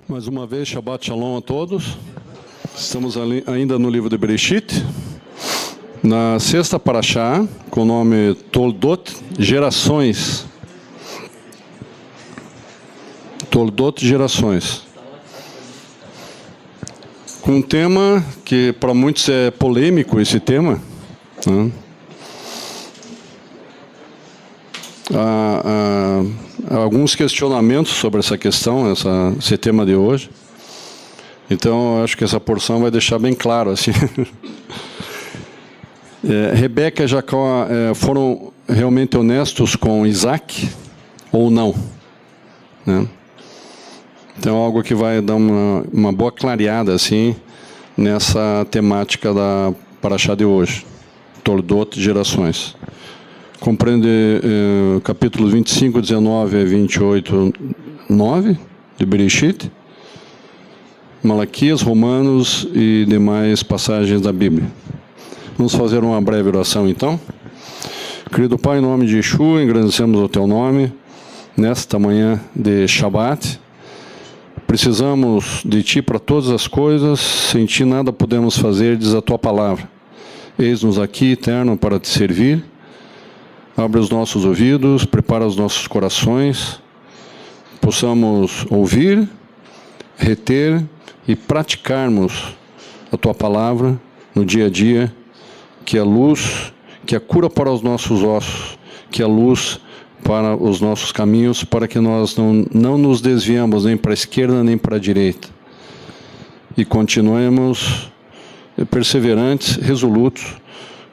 Mais uma vez, Shabbat Shalom a todos. Estamos ainda no livro de Bereshit, na sexta parashá, com o nome Toldot, Gerações. Toldot, Gerações. Com um tema que para muitos é polêmico, esse tema, né? Há alguns questionamentos sobre essa questão, esse tema de hoje. Então, eu acho que essa porção vai deixar bem claro, assim. Rebeca e Jacó foram realmente honestos com Isaac ou não? Né? Então, algo que vai dar uma boa clareada, assim, nessa temática da parashá de hoje. Toldot, Gerações. Compreende capítulos 25, 19 a 28, 9 de Bereshit, Malaquias, Romanos e demais passagens da Bíblia. Vamos fazer uma breve oração, então. Querido Pai, em nome de Yeshua, engrandecemos o Teu nome nesta manhã de Shabbat. Precisamos de Ti para todas as coisas, sem Ti nada podemos fazer, diz a Tua palavra. Eis-nos aqui, eterno, para Te servir. Abre os nossos ouvidos, prepara os nossos corações, possamos ouvir, reter e praticarmos a Tua palavra no dia a dia, que é luz, que é cura para os nossos ossos, que é luz para os nossos caminhos, para que nós não nos desviemos nem para a esquerda nem para a direita. E continuemos perseverantes, resolutos,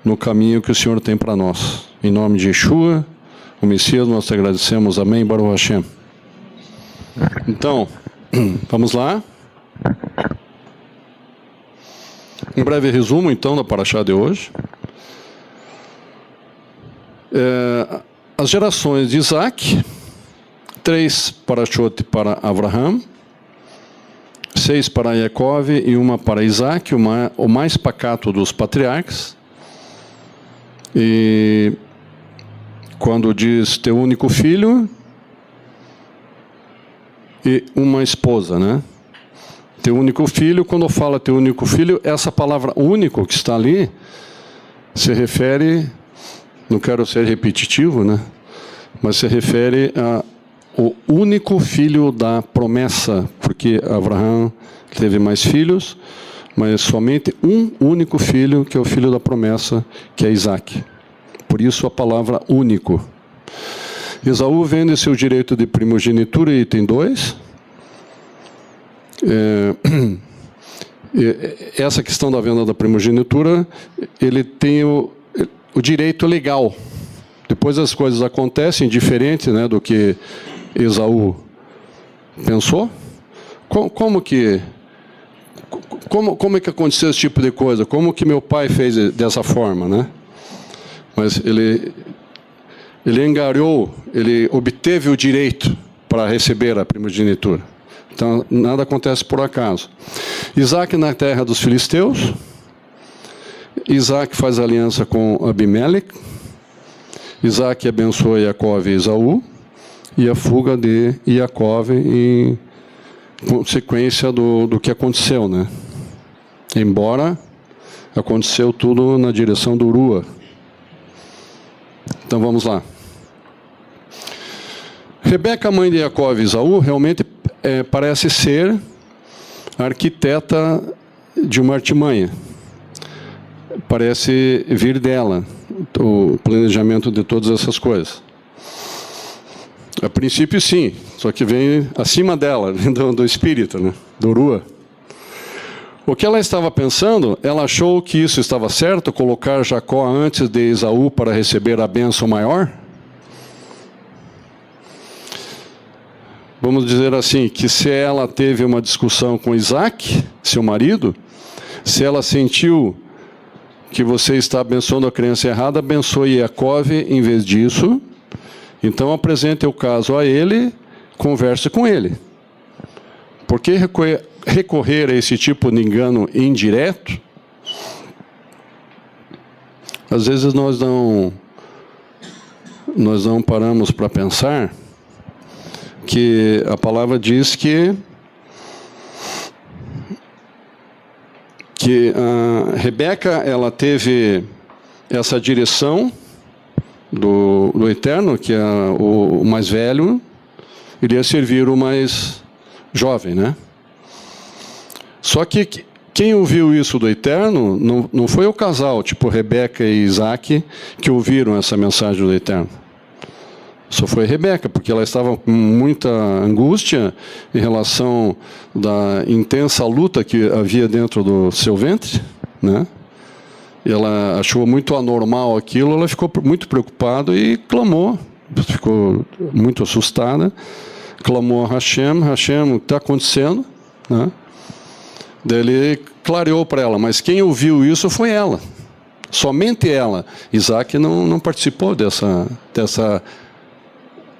no caminho que o Senhor tem para nós. Em nome de Yeshua, o Messias, nós te agradecemos. Amém, Baruch Hashem. Então, vamos lá. Um breve resumo, então, da parashá de hoje. As gerações de Isaac, 3 parashot para Abraham, 6 para Jacob e 1 para Isaac, o mais pacato dos patriarcas. E quando diz teu único filho e uma esposa, né? Teu único filho, quando fala teu único filho, essa palavra único que está ali se refere, não quero ser repetitivo, né? Mas se refere ao único filho da promessa, porque Abraão teve mais filhos, mas somente um único filho, que é o filho da promessa, que é Isaac. Por isso a palavra único. Esaú vende seu direito de primogenitura, item 2. Essa questão da venda da primogenitura, ele tem o direito legal. Depois as coisas acontecem diferente, né, do que Esaú pensou. Como que aconteceu esse tipo de coisa? Como que meu pai fez dessa forma, né? Mas ele angariou, ele obteve o direito para receber a primogenitura. Então, nada acontece por acaso. Isaac na terra dos filisteus. Isaac faz aliança com Abimeleque. Isaac abençoa Jacob e Esaú. E a fuga de Jacob em consequência do que aconteceu, né? Embora aconteceu tudo na direção do Urua. Então vamos lá. Rebeca, mãe de Jacob e Esaú, realmente parece ser a arquiteta de uma artimanha. Parece vir dela o planejamento de todas essas coisas. A princípio sim, só que vem acima dela, do espírito, né? Do Urua. O que ela estava pensando, ela achou que isso estava certo, colocar Jacó antes de Esaú para receber a bênção maior? Vamos dizer assim, que se ela teve uma discussão com Isaac, seu marido, se ela sentiu que você está abençoando a criança errada, abençoe Jacob em vez disso, então apresente o caso a ele, converse com ele. Por que recorrer a esse tipo de engano indireto? Às vezes nós não paramos para pensar que a palavra diz que que a Rebeca, ela teve essa direção do Eterno, que é o mais velho iria servir o mais jovem, né? Só que quem ouviu isso do Eterno não foi o casal, tipo Rebeca e Isaac, que ouviram essa mensagem do Eterno. Só foi Rebeca, porque ela estava com muita angústia em relação da intensa luta que havia dentro do seu ventre, né? E ela achou muito anormal aquilo, ela ficou muito preocupada e clamou, ficou muito assustada, clamou a Hashem, Hashem, o que está acontecendo? Né? Daí ele clareou para ela, mas quem ouviu isso foi ela, somente ela. Isaac não participou dessa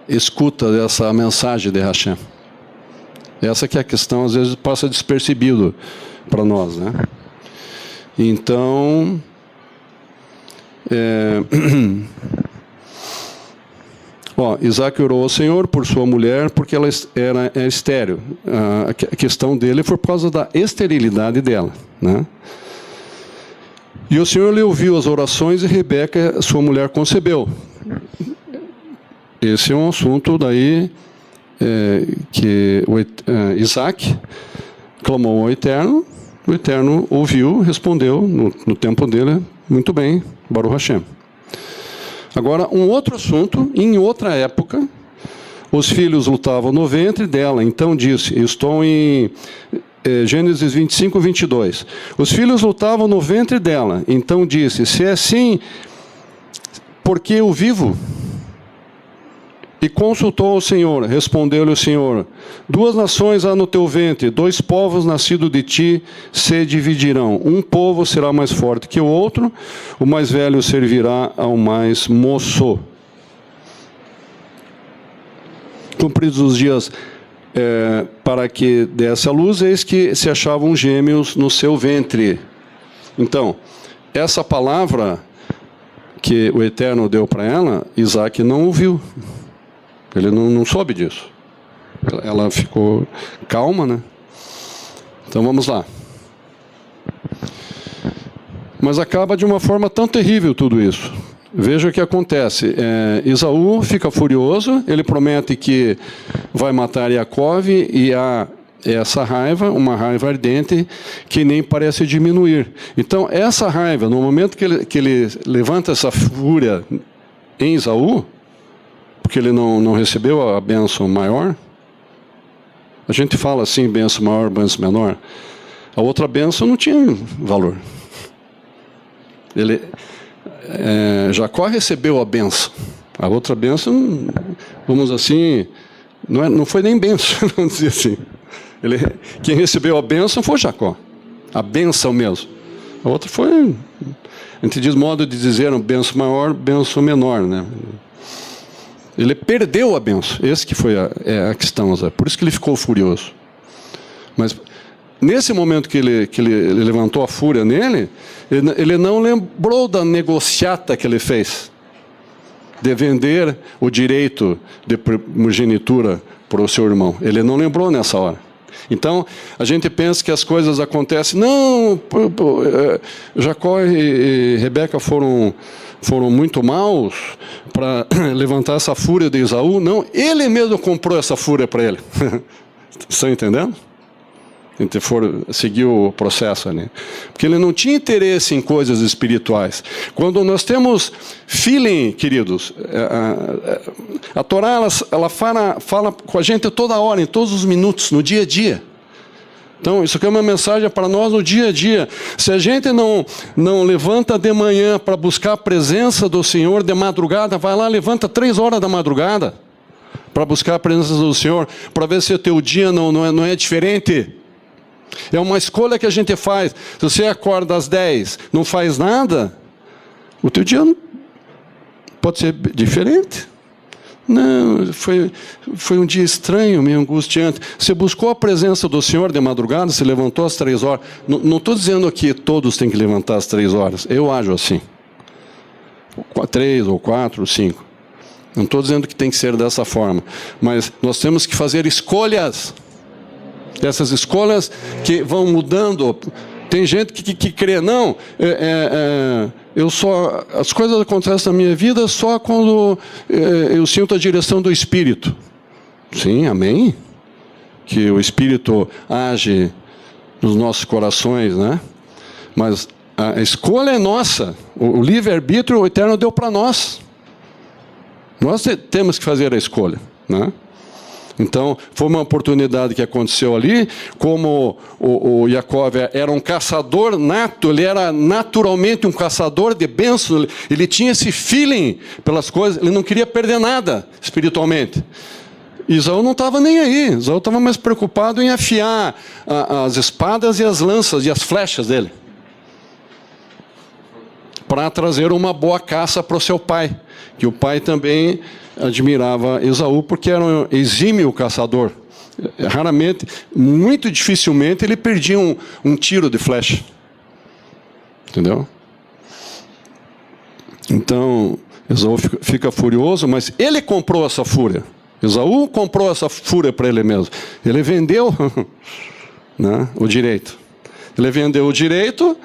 escuta, dessa mensagem de Hashem. Essa que é a questão, às vezes passa despercebido para nós, né? Então, Isaac orou ao Senhor por sua mulher, porque ela era estéril. A questão dele foi por causa da esterilidade dela, né? E o Senhor lhe ouviu as orações e Rebeca, sua mulher, concebeu. Esse é um assunto daí que Isaac clamou ao Eterno, o Eterno ouviu, respondeu no tempo dele, muito bem, Baruch Hashem. Agora, um outro assunto, em outra época, os filhos lutavam no ventre dela, então disse, estou em Gênesis 25, 22. Os filhos lutavam no ventre dela, então disse, se é assim, por que eu vivo? E consultou o Senhor, respondeu-lhe o Senhor, 2 nações há no teu ventre, 2 povos nascidos de ti se dividirão. Um povo será mais forte que o outro, o mais velho servirá ao mais moço. Cumpridos os dias para que desse a luz, eis que se achavam gêmeos no seu ventre. Então, essa palavra que o Eterno deu para ela, Isaac não ouviu. Ele não soube disso. Ela ficou calma, né? Então vamos lá. Mas acaba de uma forma tão terrível tudo isso. Veja o que acontece. Esaú fica furioso, ele promete que vai matar Jacó e há essa raiva, uma raiva ardente, que nem parece diminuir. Então essa raiva, no momento que ele levanta essa fúria em Esaú, porque ele não recebeu a bênção maior. A gente fala assim, bênção maior, bênção menor. A outra bênção não tinha valor. Jacó recebeu a bênção. A outra bênção, vamos assim, não foi nem bênção, vamos dizer assim. Quem recebeu a bênção foi Jacó. A bênção mesmo. A outra foi, a gente diz modo de dizer, bênção maior, bênção menor, né? Ele perdeu a bênção. Esse que foi a questão. Por isso que ele ficou furioso. Mas nesse momento que ele levantou a fúria nele, ele não lembrou da negociata que ele fez de vender o direito de primogenitura para o seu irmão. Ele não lembrou nessa hora. Então, a gente pensa que as coisas acontecem. Não, Jacó e Rebeca foram muito maus para levantar essa fúria de Esaú. Não, ele mesmo comprou essa fúria para ele. Estão entendendo? A gente seguiu o processo ali. Porque ele não tinha interesse em coisas espirituais. Quando nós temos feeling, queridos, a Torá ela fala com a gente toda hora, em todos os minutos, no dia a dia. Então, isso aqui é uma mensagem para nós no dia a dia. Se a gente não levanta de manhã para buscar a presença do Senhor de madrugada, vai lá, levanta 3 horas da madrugada para buscar a presença do Senhor, para ver se o teu dia não é diferente. É uma escolha que a gente faz. Se você acorda às 10, não faz nada, o teu dia pode ser diferente. Não, foi um dia estranho, meio angustiante. Você buscou a presença do Senhor de madrugada, se levantou às 3 horas. Não estou dizendo que todos têm que levantar às 3 horas. Eu ajo assim. 3 ou 4 ou 5. Não estou dizendo que tem que ser dessa forma. Mas nós temos que fazer escolhas. Essas escolhas que vão mudando Tem gente que crê, não, as coisas acontecem na minha vida só quando eu sinto a direção do Espírito. Sim, amém? Que o Espírito age nos nossos corações, né? Mas a escolha é nossa. O livre-arbítrio o Eterno deu para nós. Nós temos que fazer a escolha, né? Então, foi uma oportunidade que aconteceu ali. Como o Jacó era um caçador nato, ele era naturalmente um caçador de bênçãos, ele tinha esse feeling pelas coisas, ele não queria perder nada espiritualmente. Isaú não estava nem aí. Isaú estava mais preocupado em afiar as espadas e as lanças e as flechas dele, para trazer uma boa caça para o seu pai, que o pai também admirava Esaú, porque era um exímio caçador. Raramente, muito dificilmente, ele perdia um tiro de flecha. Entendeu? Então, Esaú fica furioso, mas ele comprou essa fúria. Esaú comprou essa fúria para ele mesmo. Ele vendeu né, o direito. Ele vendeu o direito,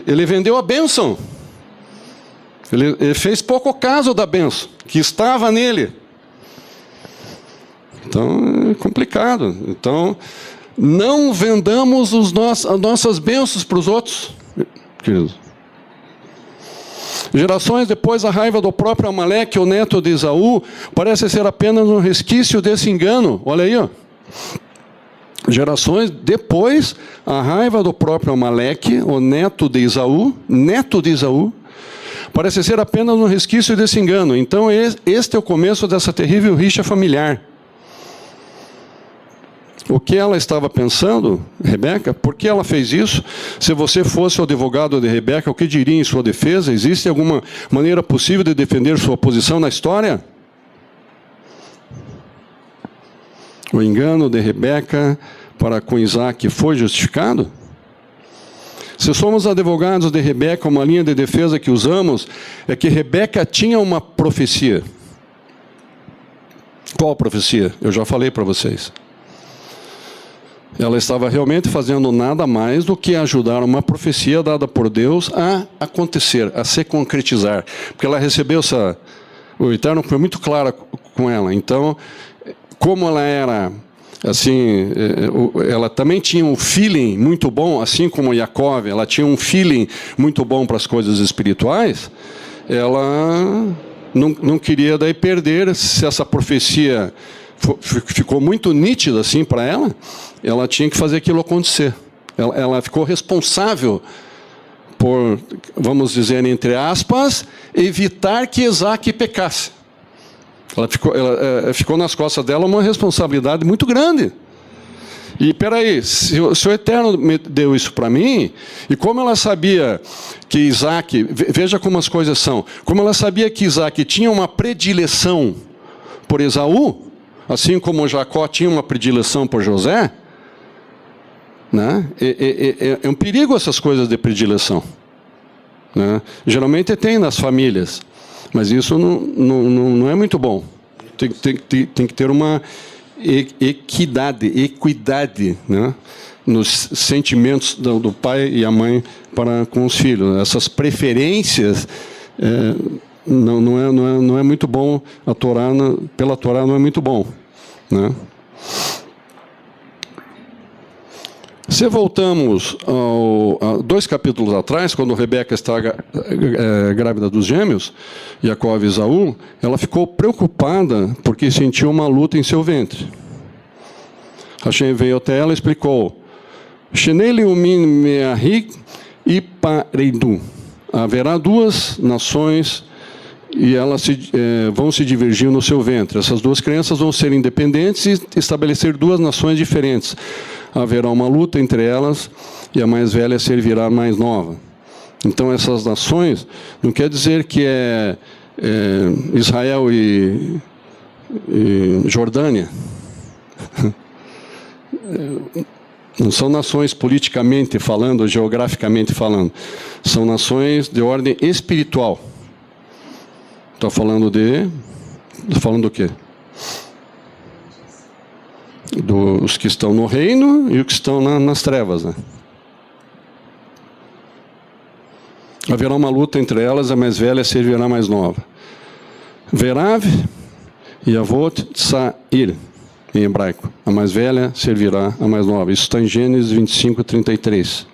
ele vendeu a bênção. Ele fez pouco caso da bênção que estava nele. Então, é complicado. Então, não vendamos as nossas bênçãos para os outros, queridos. Gerações depois, a raiva do próprio Amaleque, o neto de Esaú, parece ser apenas um resquício desse engano. Olha aí, ó. Gerações depois, a raiva do próprio Amaleque, o neto de Esaú, parece ser apenas um resquício desse engano. Então, este é o começo dessa terrível rixa familiar. O que ela estava pensando, Rebeca? Por que ela fez isso? Se você fosse o advogado de Rebeca, o que diria em sua defesa? Existe alguma maneira possível de defender sua posição na história? O engano de Rebeca para com Isaac foi justificado? Se somos advogados de Rebeca, uma linha de defesa que usamos é que Rebeca tinha uma profecia. Qual profecia? Eu já falei para vocês. Ela estava realmente fazendo nada mais do que ajudar uma profecia dada por Deus a acontecer, a se concretizar. Porque ela recebeu o Eterno foi muito claro com ela. Então, como ela era assim, ela também tinha um feeling muito bom, assim como Jacó, ela tinha um feeling muito bom para as coisas espirituais, ela não queria daí perder. Se essa profecia ficou muito nítida assim para ela tinha que fazer aquilo acontecer. Ela ficou responsável por, vamos dizer, entre aspas, evitar que Isaac pecasse. Ela ficou nas costas dela uma responsabilidade muito grande. E peraí, se o Eterno me deu isso para mim, e como ela sabia que Isaac, veja como as coisas são, como ela sabia que Isaac tinha uma predileção por Esaú, assim como Jacó tinha uma predileção por José, né? É um perigo essas coisas de predileção, né? Geralmente tem nas famílias, mas isso não é muito bom. Tem que ter uma equidade, né? Nos sentimentos do pai e a mãe para com os filhos. Essas preferências não é muito bom. A Torá, pela Torá não é muito bom, né? Se voltamos a 2 capítulos atrás, quando Rebeca está grávida dos gêmeos, Jacó e Esaú, ela ficou preocupada porque sentiu uma luta em seu ventre. Hashem veio até ela e explicou: haverá 2 nações e elas vão se divergir no seu ventre. Essas 2 crianças vão ser independentes e estabelecer 2 nações diferentes. Haverá uma luta entre elas e a mais velha servirá a mais nova. Então, essas nações não quer dizer que é Israel e Jordânia. Não são nações politicamente falando, geograficamente falando. São nações de ordem espiritual. Estou falando do quê? dos que estão no reino e os que estão nas trevas, né? Haverá uma luta entre elas, a mais velha servirá a mais nova. Verav e Avot Tsair, em hebraico. A mais velha servirá a mais nova. Isso está em Gênesis 25, 33.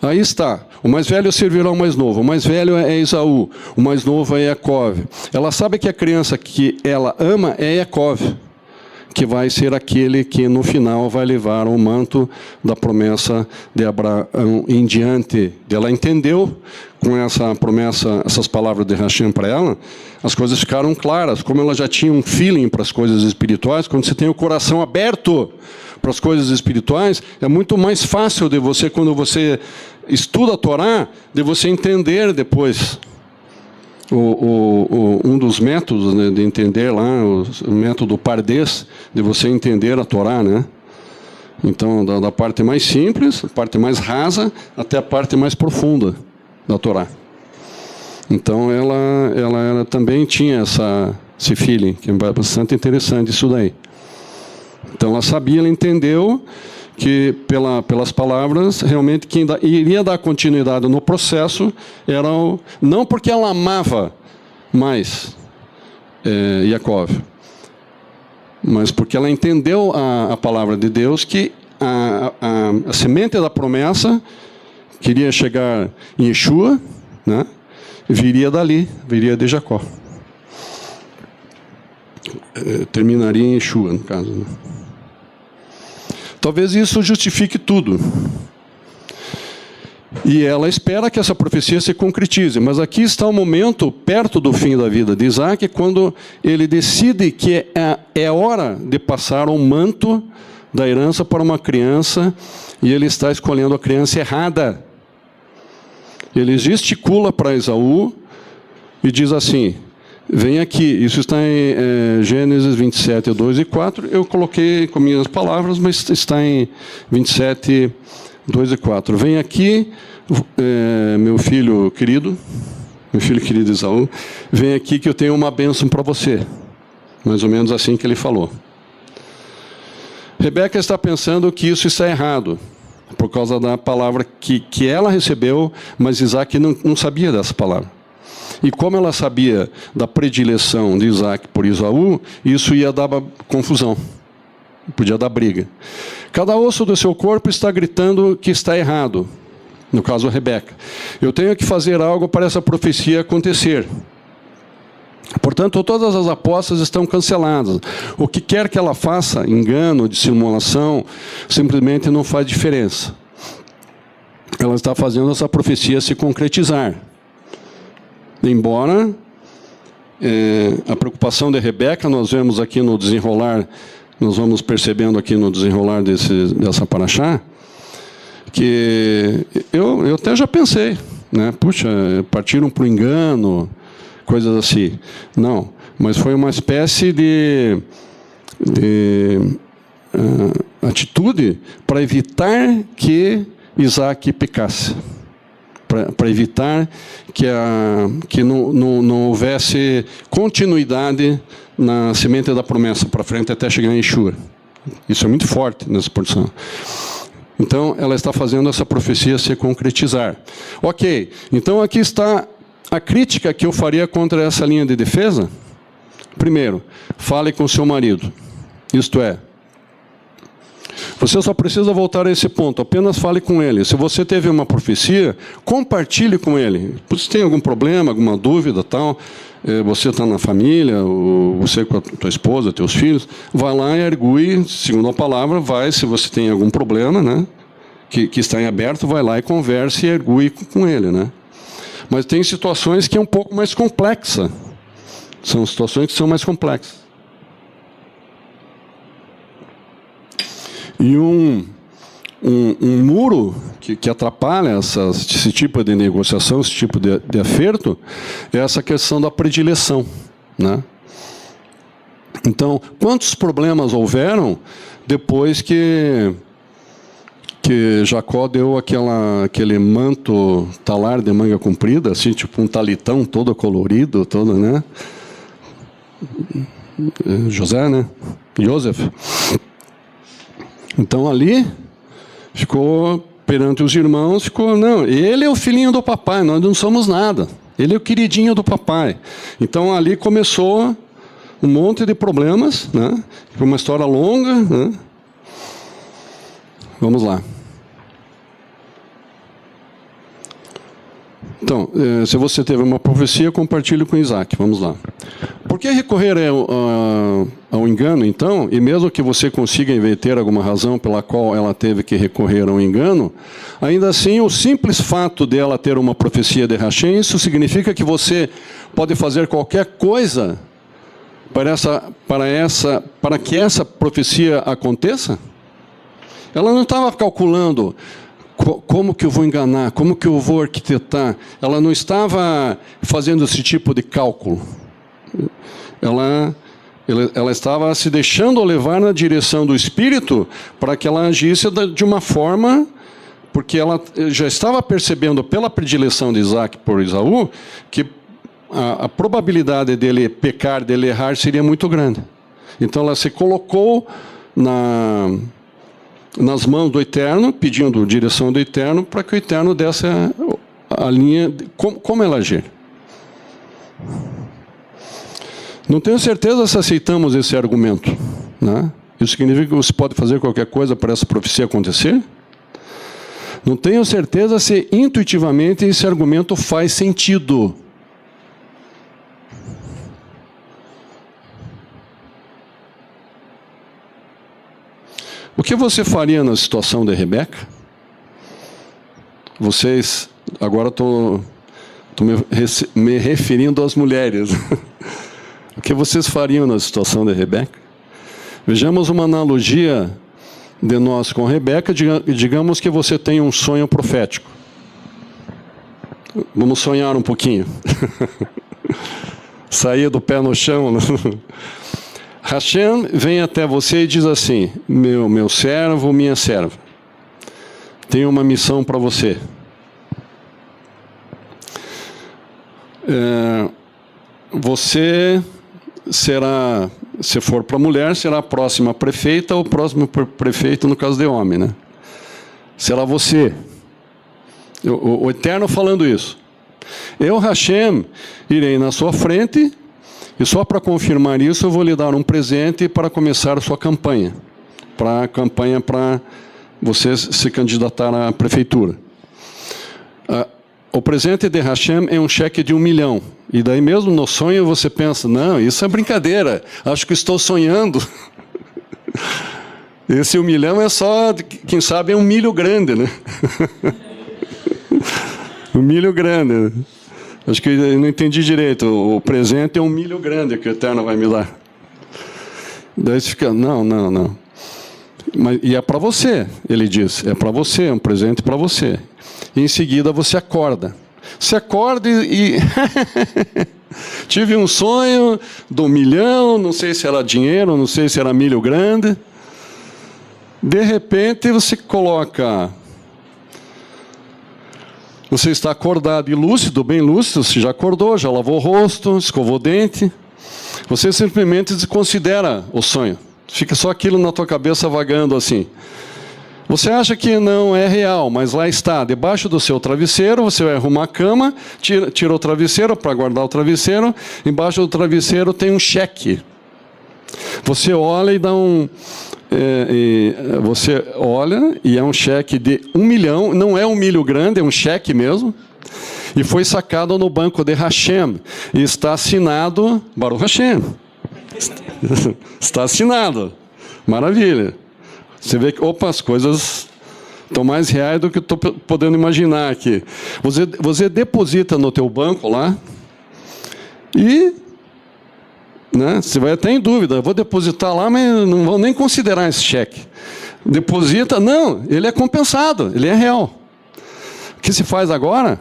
Aí está. O mais velho servirá ao mais novo. O mais velho é Esaú. O mais novo é Jacó. Ela sabe que a criança que ela ama é Jacó, que vai ser aquele que no final vai levar o manto da promessa de Abraão em diante. Ela entendeu com essa promessa, essas palavras de Hashem para ela, as coisas ficaram claras. Como ela já tinha um feeling para as coisas espirituais, quando você tem o coração aberto para as coisas espirituais, é muito mais fácil de você, quando você estuda a Torá, de você entender depois. Um dos métodos, né, de entender lá, o método Pardês, de você entender a Torá, né? Então, da parte mais simples, a parte mais rasa, até a parte mais profunda da Torá. Então, ela também tinha esse feeling, que é bastante interessante isso daí. Então, ela sabia, ela entendeu que pelas palavras, realmente quem iria dar continuidade no processo era não porque ela amava mais Jacó, mas porque ela entendeu a palavra de Deus, que a semente da promessa queria chegar em Yeshua, né? Viria dali, viria de Jacó. Terminaria em Yeshua, no caso, né? Talvez isso justifique tudo. E ela espera que essa profecia se concretize. Mas aqui está o momento, perto do fim da vida de Isaac, quando ele decide que é hora de passar o manto da herança para uma criança, e ele está escolhendo a criança errada. Ele gesticula para Esaú e diz assim: vem aqui. Isso está em Gênesis 27, 2 e 4. Eu coloquei com minhas palavras, mas está em 27, 2 e 4. Vem aqui, meu filho querido Esaú, vem aqui que eu tenho uma bênção para você. Mais ou menos assim que ele falou. Rebeca está pensando que isso está errado, por causa da palavra que ela recebeu, mas Isaac não sabia dessa palavra. E como ela sabia da predileção de Isaac por Esaú, isso ia dar confusão, podia dar briga. Cada osso do seu corpo está gritando que está errado, no caso Rebeca. Eu tenho que fazer algo para essa profecia acontecer. Portanto, todas as apostas estão canceladas. O que quer que ela faça, engano, dissimulação, simplesmente não faz diferença. Ela está fazendo essa profecia se concretizar. Embora a preocupação de Rebeca, nós vemos aqui no desenrolar, nós vamos percebendo aqui no desenrolar dessa paraxá, que eu até já pensei, né? Puxa, partiram para o engano, coisas assim. Não, mas foi uma espécie de atitude para evitar que Isaac pecasse. Para evitar que não houvesse continuidade na semente da promessa para frente até chegar em Yeshua. Isso é muito forte nessa porção. Então, ela está fazendo essa profecia se concretizar. Ok, então aqui está a crítica que eu faria contra essa linha de defesa. Primeiro, fale com seu marido. Isto é, você só precisa voltar a esse ponto, apenas fale com ele. Se você teve uma profecia, compartilhe com ele. Se tem algum problema, alguma dúvida, tal, você está na família, você com a tua esposa, teus filhos, vai lá e argue, segundo a palavra, vai, se você tem algum problema, né, que está em aberto, vai lá e converse e argue com ele, né. Mas tem situações que é um pouco mais complexa. São situações que são mais complexas. E um muro que atrapalha esse tipo de negociação, esse tipo de acerto, é essa questão da predileção, né? Então, quantos problemas houveram depois que Jacó deu aquele manto talar de manga comprida, assim, tipo um talitão todo colorido, todo, né? José, né? Joseph. Então ali ficou perante os irmãos, não, ele é o filhinho do papai, nós não somos nada. Ele é o queridinho do papai. Então ali começou um monte de problemas, né? Foi uma história longa, né? Vamos lá. Então, se você teve uma profecia, compartilhe com Isaac. Vamos lá. Por que recorrer ao engano, então? E mesmo que você consiga inverter alguma razão pela qual ela teve que recorrer ao engano, ainda assim, o simples fato dela ter uma profecia de Hashem, isso significa que você pode fazer qualquer coisa para que essa profecia aconteça? Ela não estava calculando como que eu vou enganar, como que eu vou arquitetar. Ela não estava fazendo esse tipo de cálculo. Ela estava se deixando levar na direção do Espírito para que ela agisse de uma forma, porque ela já estava percebendo pela predileção de Isaac por Esaú, que a probabilidade dele pecar, dele errar, seria muito grande. Então ela se colocou nas mãos do Eterno, pedindo direção do Eterno, para que o Eterno desse a linha, como ela agir. Não tenho certeza se aceitamos esse argumento, né? Isso significa que você pode fazer qualquer coisa para essa profecia acontecer? Não tenho certeza se intuitivamente esse argumento faz sentido. O que você faria na situação de Rebeca? Vocês, agora estou me referindo às mulheres. O que vocês fariam na situação de Rebeca? Vejamos uma analogia de nós com Rebeca. Digamos que você tem um sonho profético. Vamos sonhar um pouquinho. Sair do pé no chão. Hashem vem até você e diz assim: meu servo, minha serva, tenho uma missão para você. Você será, se for para mulher, será a próxima prefeita ou o próximo prefeito no caso de homem, né? Será você. O Eterno falando isso. Eu, Hashem, irei na sua frente. E só para confirmar isso, eu vou lhe dar um presente para começar a sua campanha. Para você se candidatar à prefeitura. O presente de Hashem é um cheque de 1 milhão. E daí mesmo no sonho você pensa, não, isso é brincadeira, acho que estou sonhando. Esse 1 milhão é só, quem sabe, é um milho grande, né? Um milho grande. Acho que eu não entendi direito. O presente é um milho grande que o Eterno vai me dar. Daí você fica, não. E é para você, ele diz. É para você, é um presente para você. E em seguida você acorda. Você acorda e tive um sonho do 1 milhão, não sei se era dinheiro, não sei se era milho grande. De repente você coloca... Você está acordado e lúcido, bem lúcido, você já acordou, já lavou o rosto, escovou o dente. Você simplesmente desconsidera o sonho. Fica só aquilo na tua cabeça vagando assim. Você acha que não é real, mas lá está, debaixo do seu travesseiro, você vai arrumar a cama, tira o travesseiro para guardar o travesseiro, embaixo do travesseiro tem um cheque. Você olha e dá um... você olha e é um cheque de 1 milhão, não é um milho grande, é um cheque mesmo, e foi sacado no banco de Hashem, e está assinado Baruch Hashem. Está assinado. Maravilha. Você vê que, opa, as coisas estão mais reais do que eu estou podendo imaginar aqui. Você deposita no teu banco lá e... né, você vai até em dúvida, vou depositar lá, mas não vou nem considerar esse cheque. Deposita, não, ele é compensado, ele é real. O que se faz agora?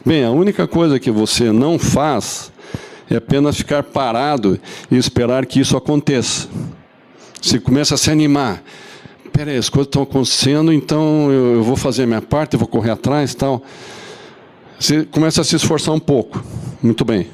Bem, a única coisa que você não faz é apenas ficar parado e esperar que isso aconteça. Você começa a se animar. Peraí, as coisas estão acontecendo, então eu vou fazer a minha parte, eu vou correr atrás e tal. Você começa a se esforçar um pouco. Muito bem.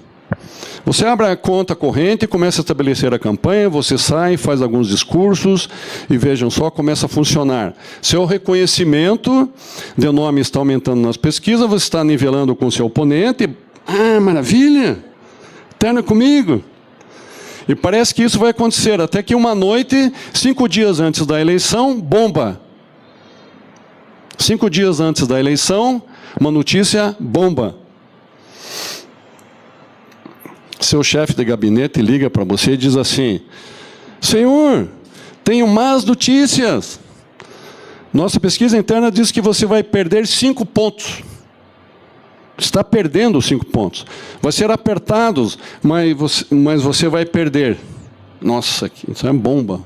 Você abre a conta corrente, começa a estabelecer a campanha, você sai, faz alguns discursos e vejam só, começa a funcionar. Seu reconhecimento de nome está aumentando nas pesquisas, você está nivelando com o seu oponente. Ah, maravilha! Terna comigo! E parece que isso vai acontecer, até que uma noite, 5 dias antes da eleição, bomba. 5 dias antes da eleição, uma notícia bomba. Seu chefe de gabinete liga para você e diz assim: senhor, tenho más notícias. Nossa pesquisa interna diz que você vai perder 5 pontos. Está perdendo 5 pontos. Vai ser apertado, mas você vai perder. Nossa, isso é bomba.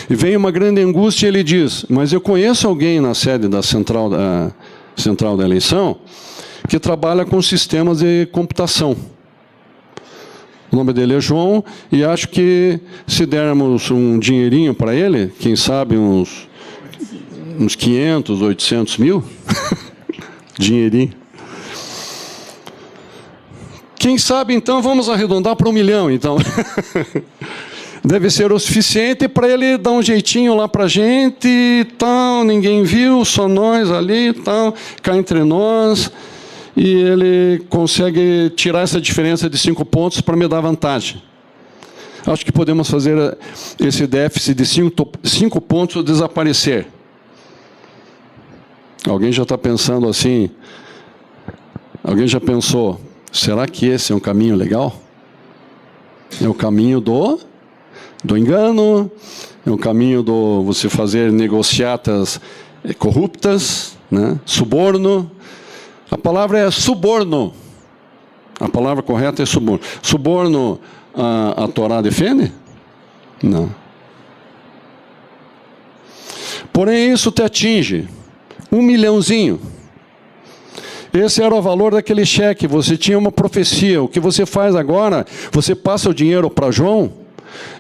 E vem uma grande angústia e ele diz: mas eu conheço alguém na sede da central da eleição que trabalha com sistemas de computação. O nome dele é João, e acho que se dermos um dinheirinho para ele, quem sabe uns 500, 800 mil, dinheirinho. Quem sabe, então, vamos arredondar para 1 milhão, então. Deve ser o suficiente para ele dar um jeitinho lá para a gente e tal, ninguém viu, só nós ali e tal, cá entre nós. E ele consegue tirar essa diferença de 5 pontos para me dar vantagem. Acho que podemos fazer esse déficit de 5 pontos desaparecer. Alguém já está pensando assim? Alguém já pensou, será que esse é um caminho legal? É o caminho do engano, é o caminho do você fazer negociatas corruptas, né? Suborno. A palavra é suborno. A palavra correta é suborno. Suborno a Torá defende? Não. Porém, isso te atinge. 1 milhãozinho. Esse era o valor daquele cheque. Você tinha uma profecia. O que você faz agora? Você passa o dinheiro para João?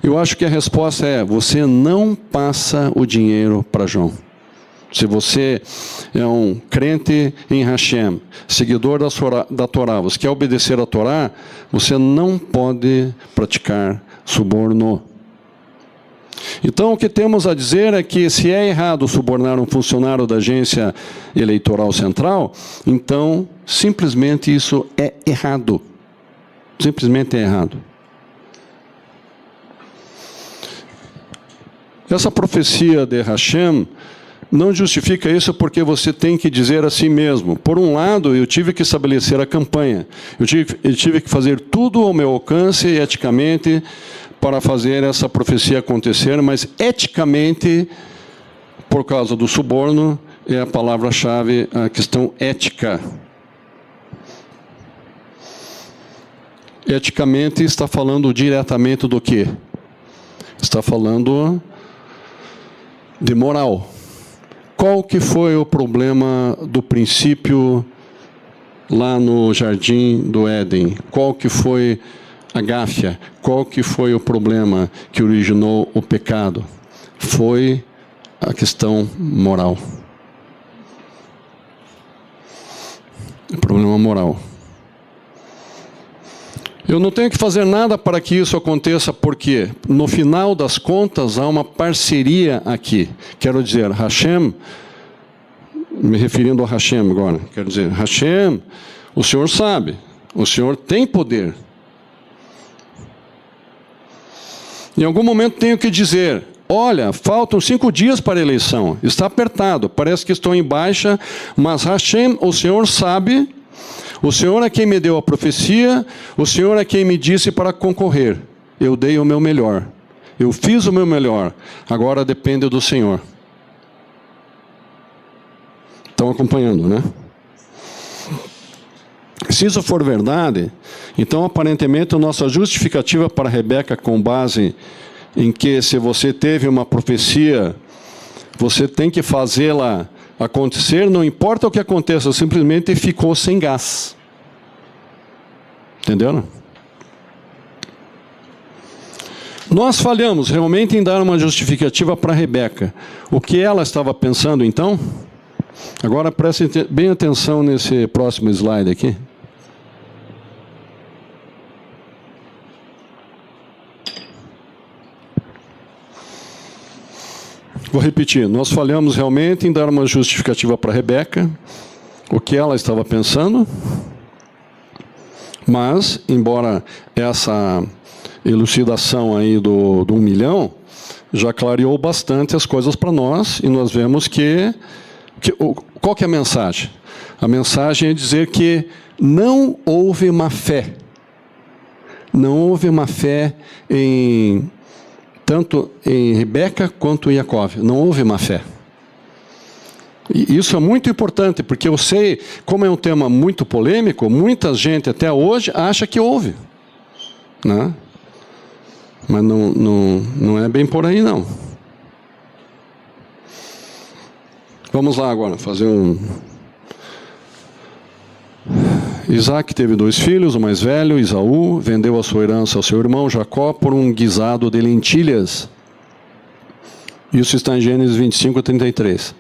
Eu acho que a resposta é: você não passa o dinheiro para João. Se você é um crente em Hashem, seguidor da Torá, você quer obedecer a Torá, você não pode praticar suborno. Então, o que temos a dizer é que se é errado subornar um funcionário da agência eleitoral central, então, simplesmente isso é errado. Simplesmente é errado. Essa profecia de Hashem não justifica isso, porque você tem que dizer a si mesmo: por um lado, eu tive que estabelecer a campanha, eu tive que fazer tudo ao meu alcance, eticamente, para fazer essa profecia acontecer, mas eticamente, por causa do suborno, é a palavra-chave, a questão ética. Eticamente está falando diretamente do quê? Está falando de moral. Qual que foi o problema do princípio lá no Jardim do Éden? Qual que foi a gáfia? Qual que foi o problema que originou o pecado? Foi a questão moral. O problema moral. Eu não tenho que fazer nada para que isso aconteça, porque no final das contas há uma parceria aqui. Quero dizer, Hashem, me referindo a Hashem agora, quero dizer, Hashem, o Senhor sabe, o Senhor tem poder. Em algum momento tenho que dizer: olha, faltam 5 dias para a eleição, está apertado, parece que estou em baixa, mas Hashem, o Senhor sabe. O Senhor é quem me deu a profecia, o Senhor é quem me disse para concorrer. Eu dei o meu melhor, eu fiz o meu melhor, agora depende do Senhor. Estão acompanhando, né? Se isso for verdade, então aparentemente a nossa justificativa para Rebeca, com base em que se você teve uma profecia, você tem que fazê-la acontecer, não importa o que aconteça, simplesmente ficou sem gás. Entenderam? Nós falhamos realmente em dar uma justificativa para Rebeca. O que ela estava pensando então? Agora prestem bem atenção nesse próximo slide aqui. Vou repetir, nós falhamos realmente em dar uma justificativa para Rebeca, o que ela estava pensando, mas, embora essa elucidação aí do 1 milhão, já clareou bastante as coisas para nós, e nós vemos qual que é a mensagem? A mensagem é dizer que não houve uma fé. Não houve uma fé tanto em Rebeca quanto em Jacó. Não houve uma fé. E isso é muito importante, porque eu sei, como é um tema muito polêmico, muita gente até hoje acha que houve, né? Mas não é bem por aí, não. Vamos lá agora, fazer Isaac teve 2 filhos, o mais velho, Esaú, vendeu a sua herança ao seu irmão Jacó por um guisado de lentilhas. Isso está em Gênesis 25, 33.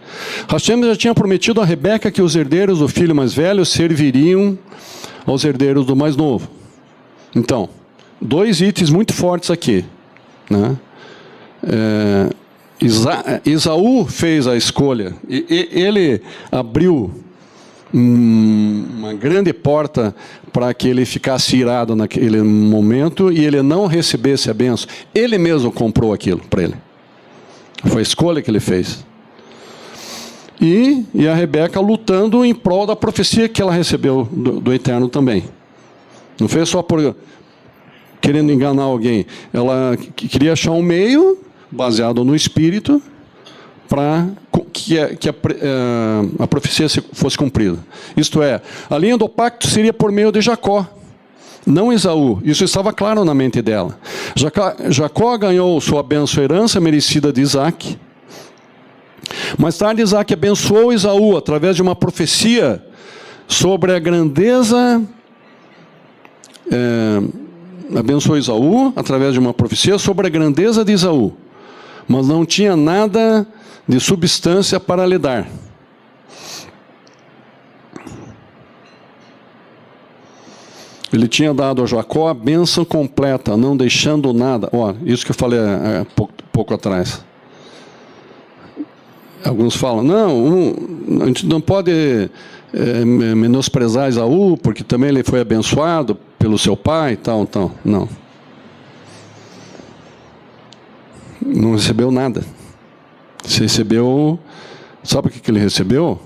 Hashem já tinha prometido a Rebeca que os herdeiros do filho mais velho serviriam aos herdeiros do mais novo. Então, 2 itens muito fortes aqui, né? Esaú fez a escolha, ele abriu uma grande porta para que ele ficasse irado naquele momento e ele não recebesse a bênção. Ele mesmo comprou aquilo para ele. Foi a escolha que ele fez. E a Rebeca lutando em prol da profecia que ela recebeu do Eterno também. Não fez só por querendo enganar alguém. Ela queria achar um meio, baseado no Espírito, para que a profecia fosse cumprida. Isto é, a linha do pacto seria por meio de Jacó, não Esaú. Isso estava claro na mente dela. Jacó ganhou sua bênção, herança merecida de Isaac. Mais tarde, Isaac abençoou Esaú através de uma profecia sobre a grandeza. Abençoou Esaú através de uma profecia sobre a grandeza de Esaú, mas não tinha nada de substância para lhe dar. Ele tinha dado a Jacó a bênção completa, não deixando nada. Isso que eu falei há pouco atrás. Alguns falam, a gente não pode menosprezar Esaú, porque também ele foi abençoado pelo seu pai e tal. Não. Não recebeu nada. Você recebeu... Sabe o que ele recebeu?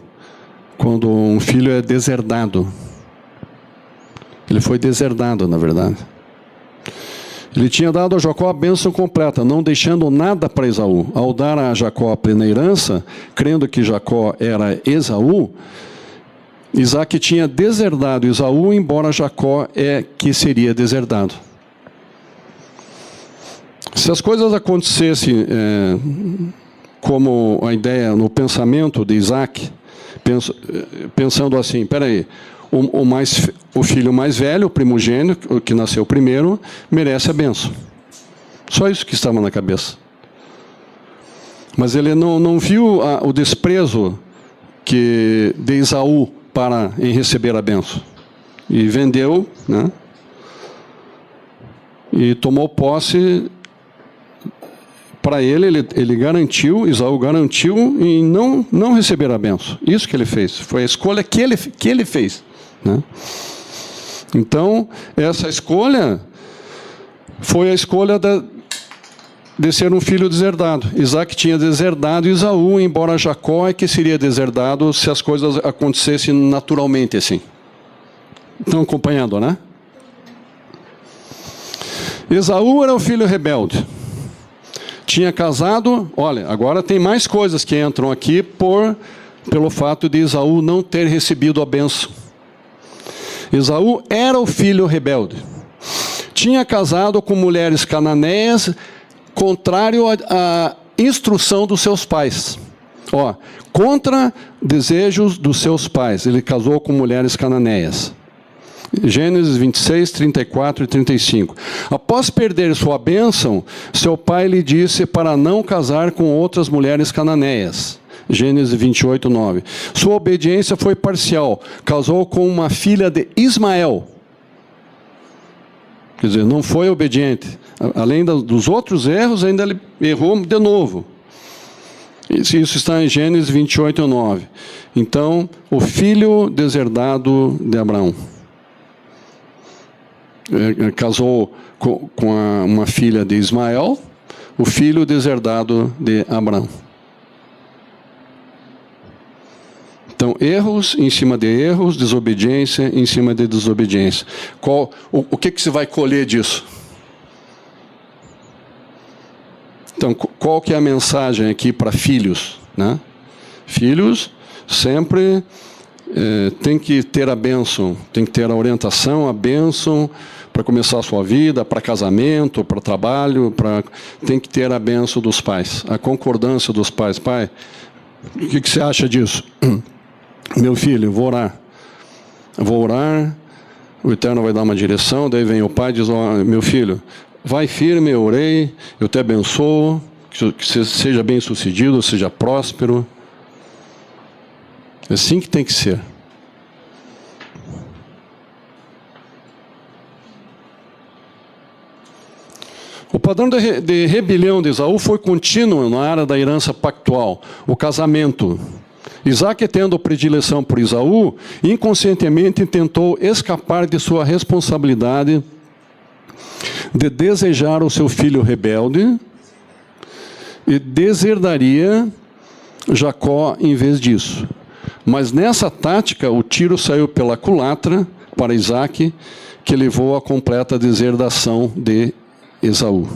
Quando um filho é deserdado. Ele foi deserdado, na verdade. Ele tinha dado a Jacó a bênção completa, não deixando nada para Esaú. Ao dar a Jacó a plena herança, crendo que Jacó era Esaú, Isaac tinha deserdado Esaú, embora Jacó que seria deserdado. Se as coisas acontecessem como a ideia no pensamento de Isaac, pensando assim, espera aí, o filho mais velho, o primogênito, o que nasceu primeiro, merece a bênção. Só isso que estava na cabeça. Mas ele não viu o desprezo de Esaú em receber a bênção. E vendeu, né? E tomou posse. Para ele garantiu, Esaú garantiu em não receber a bênção. Isso que ele fez. Foi a escolha que ele fez, né? Então, essa escolha foi a escolha de ser um filho deserdado. Isaac tinha deserdado Esaú, embora Jacó que seria deserdado se as coisas acontecessem naturalmente assim. Estão acompanhando, né? Esaú era o filho rebelde. Tinha casado, olha, agora tem mais coisas que entram aqui pelo fato de Esaú não ter recebido a bênção. Esaú era o filho rebelde. Tinha casado com mulheres cananeias, contrário à instrução dos seus pais. Contra desejos dos seus pais. Ele casou com mulheres cananeias. Gênesis 26, 34 e 35. Após perder sua bênção, seu pai lhe disse para não casar com outras mulheres cananeias. Gênesis 28, 9. Sua obediência foi parcial. Casou com uma filha de Ismael. Quer dizer, não foi obediente. Além dos outros erros, ainda ele errou de novo. Isso está em Gênesis 28, 9. Então, o filho deserdado de Abraão. Casou com uma filha de Ismael, o filho deserdado de Abraão. Então, erros em cima de erros, desobediência em cima de desobediência. O que se vai colher disso? Então, qual que é a mensagem aqui para filhos, né? Filhos sempre tem que ter a bênção, tem que ter a orientação, a bênção para começar a sua vida, para casamento, para trabalho, tem que ter a bênção dos pais, a concordância dos pais. Pai, o que você acha disso? Meu filho, vou orar, o Eterno vai dar uma direção, daí vem o pai e diz, meu filho, vai firme, eu orei, eu te abençoo, que você seja bem sucedido, seja próspero. É assim que tem que ser. O padrão de rebelião de Esaú foi contínuo na área da herança pactual, o casamento. Isaac, tendo predileção por Esaú, inconscientemente tentou escapar de sua responsabilidade de desejar o seu filho rebelde e deserdaria Jacó em vez disso. Mas nessa tática, o tiro saiu pela culatra para Isaac, que levou à completa deserdação de Esaú.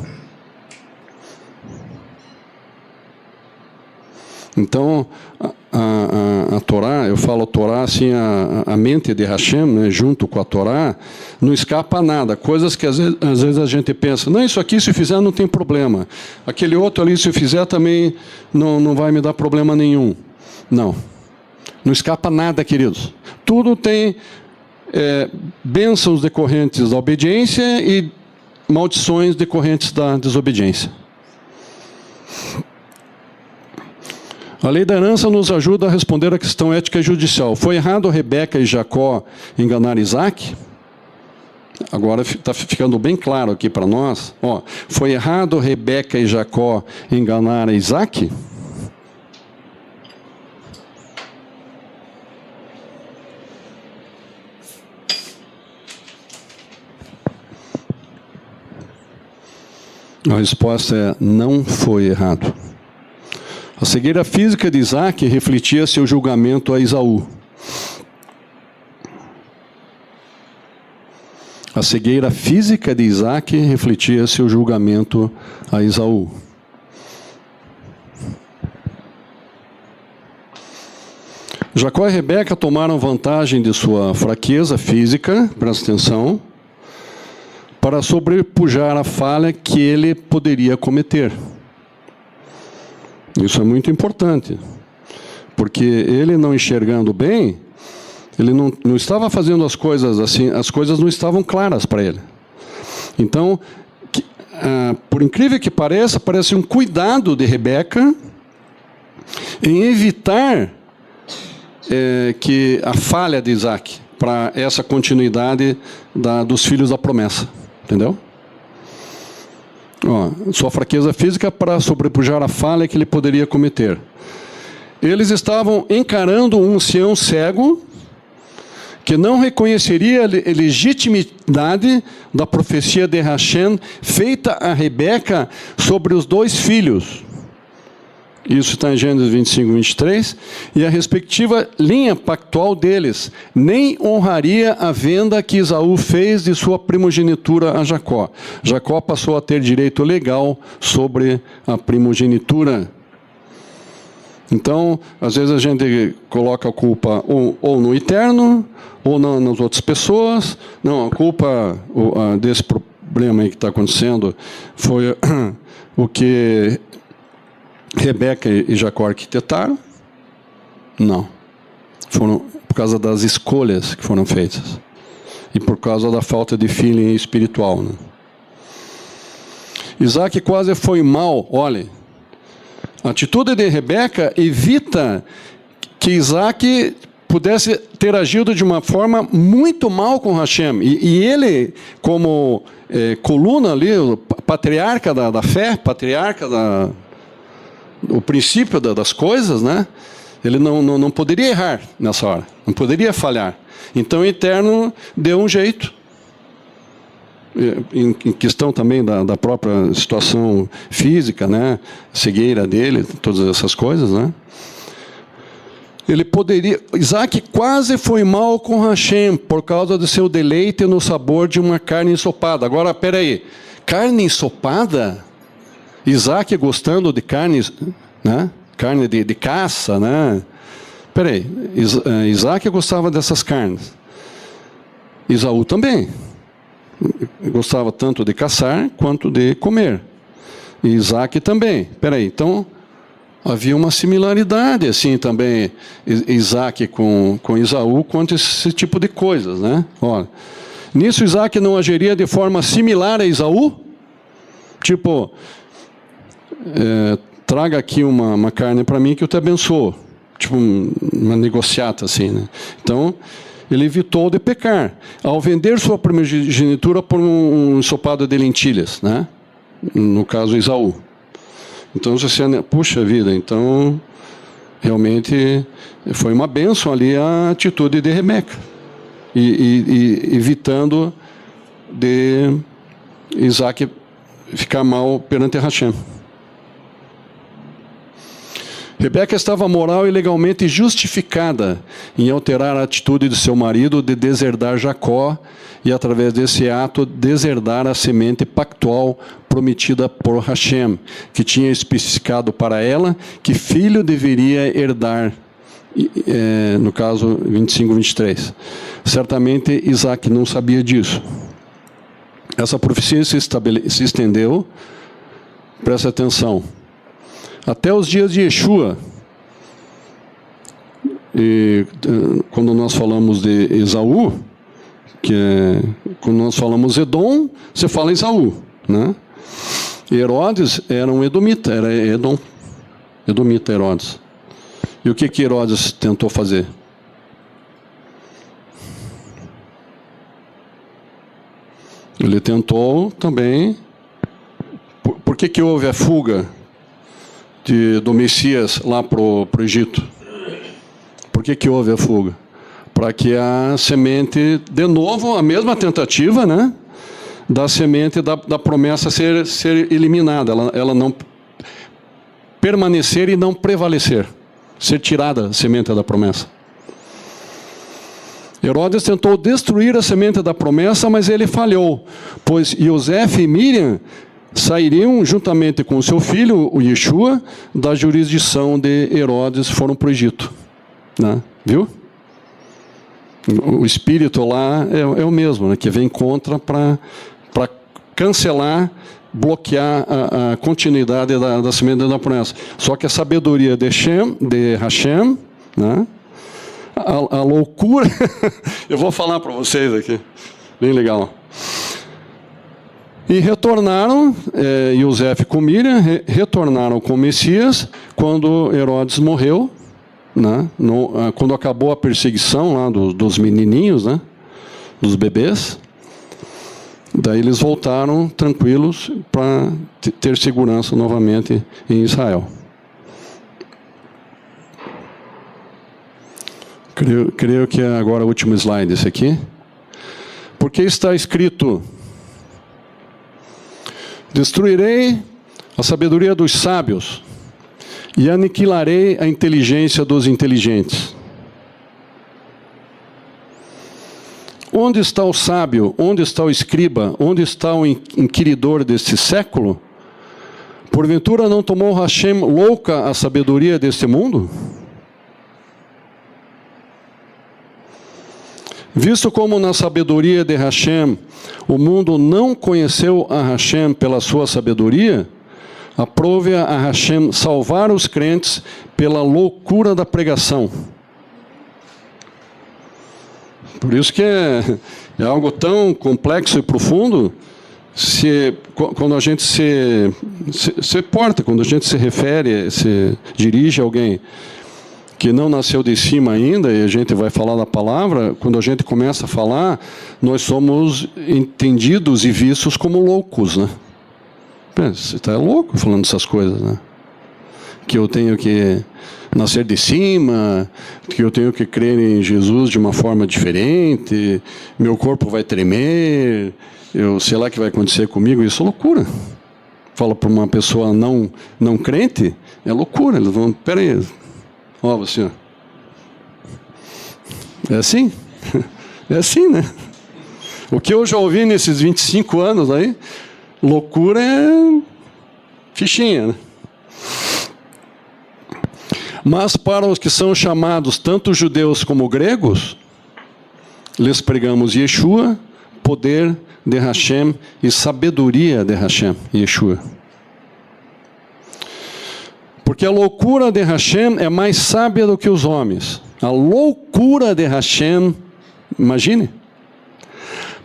Então, a Torá, eu falo Torá assim, a mente de Hashem, né, junto com a Torá, não escapa a nada. Coisas que às vezes a gente pensa, não, isso aqui se fizer não tem problema. Aquele outro ali se eu fizer também não vai me dar problema nenhum. Não escapa nada, queridos. Tudo tem bênçãos decorrentes da obediência e maldições decorrentes da desobediência. A lei da herança nos ajuda a responder à questão ética e judicial. Foi errado Rebeca e Jacó enganar Isaac? Agora está ficando bem claro aqui para nós. Foi errado Rebeca e Jacó enganar Isaac? A resposta é: não foi errado. A cegueira física de Isaac refletia seu julgamento a Esaú. A cegueira física de Isaac refletia seu julgamento a Esaú. Jacó e Rebeca tomaram vantagem de sua fraqueza física, presta atenção, para sobrepujar a falha que ele poderia cometer. Isso é muito importante, porque ele não enxergando bem, ele não estava fazendo as coisas assim, as coisas não estavam claras para ele. Então, por incrível que pareça, parece um cuidado de Rebeca em evitar que a falha de Isaac, para essa continuidade dos filhos da promessa. Entendeu? Sua fraqueza física para sobrepujar a falha que ele poderia cometer. Eles estavam encarando um ancião cego que não reconheceria a legitimidade da profecia de Hashem feita a Rebeca sobre os dois filhos. Isso está em Gênesis 25, 23. E a respectiva linha pactual deles nem honraria a venda que Esaú fez de sua primogenitura a Jacó. Jacó passou a ter direito legal sobre a primogenitura. Então, às vezes a gente coloca a culpa ou no Eterno, ou nas outras pessoas. Não, a culpa desse problema aí que está acontecendo foi o que Rebeca e Jacó arquitetaram? Não. Foram por causa das escolhas que foram feitas. E por causa da falta de feeling espiritual. Né? Isaac quase foi mal. Olha, a atitude de Rebeca evita que Isaac pudesse ter agido de uma forma muito mal com Hashem. E ele, como coluna ali, o patriarca da fé, patriarca o princípio das coisas, né? Ele não poderia errar nessa hora, não poderia falhar. Então o Eterno deu um jeito. Em questão também da própria situação física, né? Cegueira dele, todas essas coisas, né? Ele poderia... Isaac quase foi mal com Hashem por causa do seu deleite no sabor de uma carne ensopada. Agora, peraí, carne ensopada? Isaac gostando de carne, né? Carne de caça, né? Peraí, Isaac gostava dessas carnes. Esaú também. Gostava tanto de caçar quanto de comer. E Isaac também. Peraí, então... Havia uma similaridade, assim, também, Isaac com Esaú, quanto a esse tipo de coisas, né? Olha, nisso Isaac não agiria de forma similar a Esaú? Tipo, traga aqui uma carne para mim que eu te abençoo. Tipo, uma negociata, assim, né? Então, ele evitou de pecar, ao vender sua primogenitura por um ensopado de lentilhas, né? No caso, Esaú. Então, você, puxa vida, então, realmente foi uma bênção ali a atitude de Rebeca. E evitando de Isaac ficar mal perante Hashem. Rebeca estava moral e legalmente justificada em alterar a atitude de seu marido de deserdar Jacó e, através desse ato, deserdar a semente pactual prometida por Hashem, que tinha especificado para ela que filho deveria herdar, no caso 25, 23. Certamente Isaac não sabia disso. Essa profecia se estendeu, presta atenção, até os dias de Yeshua. E quando nós falamos de Esaú, quando nós falamos Edom, você fala Esaú, né? E Herodes era um edomita, era edomita Herodes. E o que Herodes tentou fazer? Ele tentou também... Por que houve a fuga do Messias lá para o Egito? Por que houve a fuga? Para que a semente, de novo, a mesma tentativa, né? Da semente da promessa ser eliminada, ela não permanecer e não prevalecer, ser tirada a semente da promessa. Herodes tentou destruir a semente da promessa, mas ele falhou, pois Yosef e Miriam sairiam juntamente com seu filho, o Yeshua, da jurisdição de Herodes, foram para o Egito, né? Viu? O espírito lá é o mesmo, né? Que vem contra para cancelar, bloquear a continuidade da semente da promessa. Só que a sabedoria de Hashem, né? A loucura, eu vou falar para vocês aqui, bem legal. E retornaram, Yosef com Miriam, retornaram com o Messias, quando Herodes morreu, né? Quando acabou a perseguição lá dos menininhos, né? Dos bebês. Daí eles voltaram tranquilos para ter segurança novamente em Israel. Creio que é agora o último slide esse aqui. Porque está escrito: destruirei a sabedoria dos sábios e aniquilarei a inteligência dos inteligentes. Onde está o sábio? Onde está o escriba? Onde está o inquiridor deste século? Porventura não tomou Hashem louca a sabedoria deste mundo? Visto como na sabedoria de Hashem o mundo não conheceu a Hashem pela sua sabedoria, aprove a Hashem salvar os crentes pela loucura da pregação. Por isso que é algo tão complexo e profundo, quando a gente se porta, quando a gente se refere, se dirige a alguém que não nasceu de cima ainda, e a gente vai falar da palavra, quando a gente começa a falar, nós somos entendidos e vistos como loucos, né? Você está louco falando essas coisas, né? que eu tenho que nascer de cima, que eu tenho que crer em Jesus de uma forma diferente, meu corpo vai tremer, eu sei lá o que vai acontecer comigo. Isso é loucura. Fala para uma pessoa não crente, é loucura. Eles vão, peraí, ó, você, ó. É assim? É assim, né? O que eu já ouvi nesses 25 anos aí, loucura é fichinha, né? Mas para os que são chamados, tanto judeus como gregos, lhes pregamos Yeshua, poder de Hashem e sabedoria de Hashem, Yeshua. Porque a loucura de Hashem é mais sábia do que os homens. A loucura de Hashem, imagine.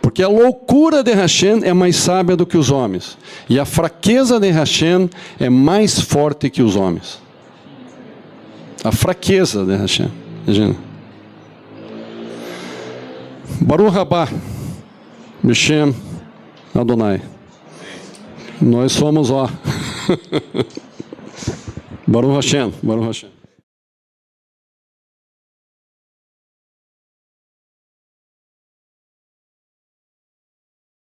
Porque a loucura de Hashem é mais sábia do que os homens. E a fraqueza de Hashem é mais forte que os homens. A fraqueza de Hashem. Imagina. Baruch Rabá, Beshem Adonai. Nós somos, ó. Baruch Hashem, Baruch Hashem.